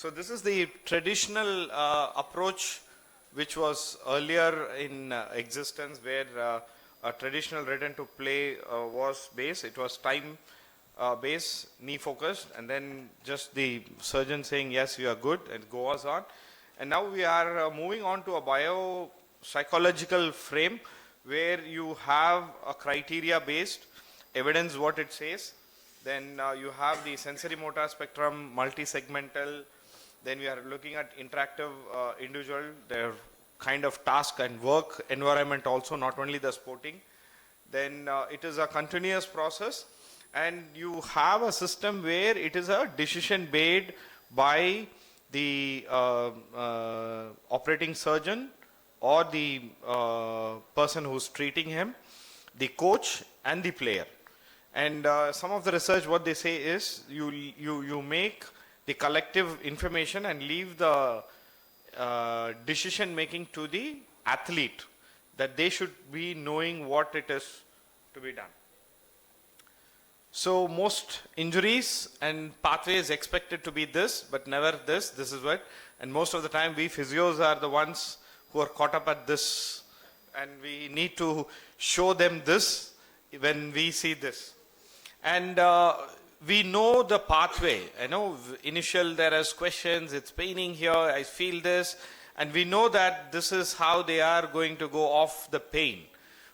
So this is the traditional approach which was earlier in existence, where a traditional return to play was based. It was time based, knee focused, and then just the surgeon saying yes, you are good, and goes on. And now we are moving on to a biopsychological frame where you have a criteria based evidence what it says. Then you have the sensory motor spectrum, multi-segmental. Then we are looking at interactive individual, their kind of task and work environment also, not only the sporting. Then it is a continuous process, and you have a system where it is a decision made by the operating surgeon or the person who's treating him, the coach and the player. And some of the research, what they say is you make the collective information and leave the decision making to the athlete, that they should be knowing what it is to be done. So most injuries and pathways expected to be this, but never this. This is what, and most of the time we physios are the ones who are caught up at this, and we need to show them this when we see this. And we know the pathway. I know initial there is questions, it's paining here, I feel this, and we know that this is how they are going to go off the pain.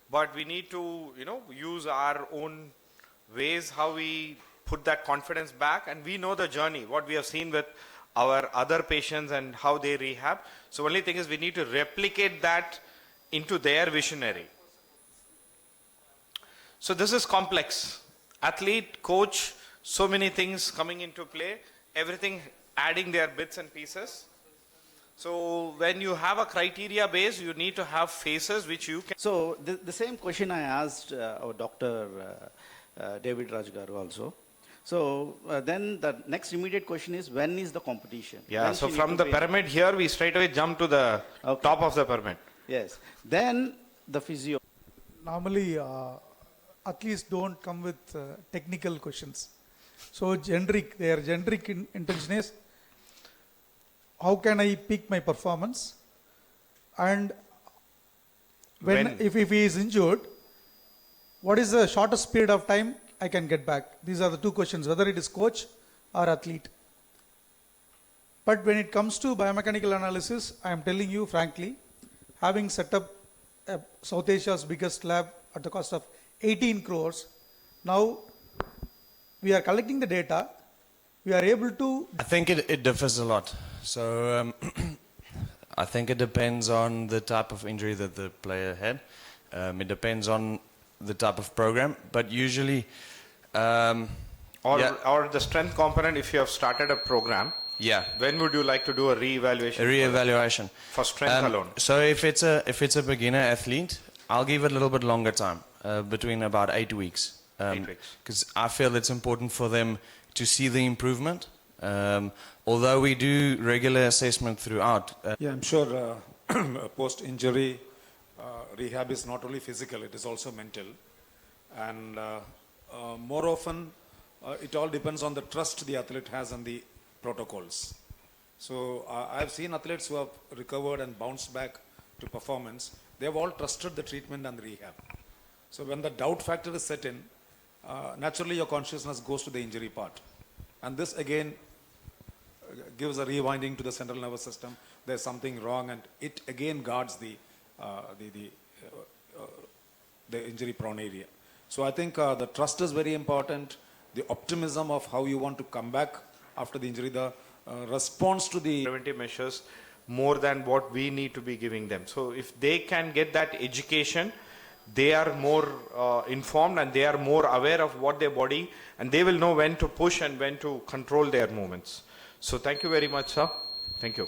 But we need to, use our own ways how we put that confidence back, and we know the journey, what we have seen with our other patients and how they rehab. So only thing is we need to replicate that into their visionary. So this is complex. Athlete, coach, so many things coming into play, everything adding their bits and pieces. So when you have a criteria base, you need to have phases which you can. So the same question I asked our doctor David Rajgaru also. So then the next immediate question is, when is the competition? Yeah, when so from the pyramid here, we straight away jump to the top of the pyramid. Yes. Then the physio. Normally, athletes don't come with technical questions. So generic, their generic intention is, how can I peak my performance? And if he is injured, what is the shortest period of time I can get back? These are the two questions, whether it is coach or athlete. But when it comes to biomechanical analysis, I am telling you frankly, having set up South Asia's biggest lab at the cost of 18 crores, now we are collecting the data, we are able to... I think it differs a lot. So I think it depends on the type of injury that the player had. It depends on the type of program, but usually... or the strength component, if you have started a program, when would you like to do a re-evaluation? A re-evaluation. For strength alone. So if it's a beginner athlete, I'll give it a little bit longer time, between about 8 weeks. 8 weeks. Because I feel it's important for them to see the improvement. Although we do regular assessment throughout. I'm sure post-injury rehab is not only physical, it is also mental. And more often, it all depends on the trust the athlete has in the protocols. So I've seen athletes who have recovered and bounced back to performance. They have all trusted the treatment and the rehab. So when the doubt factor is set in, naturally your consciousness goes to the injury part. And this again gives a rewinding to the central nervous system. There's something wrong, and it again guards the injury prone area. So I think the trust is very important. The optimism of how you want to come back after the injury, the response to the preventive measures more than what we need to be giving them. So if they can get that education, they are more informed, and they are more aware of what their body, and they will know when to push and when to control their movements. So thank you very much, sir. Thank you.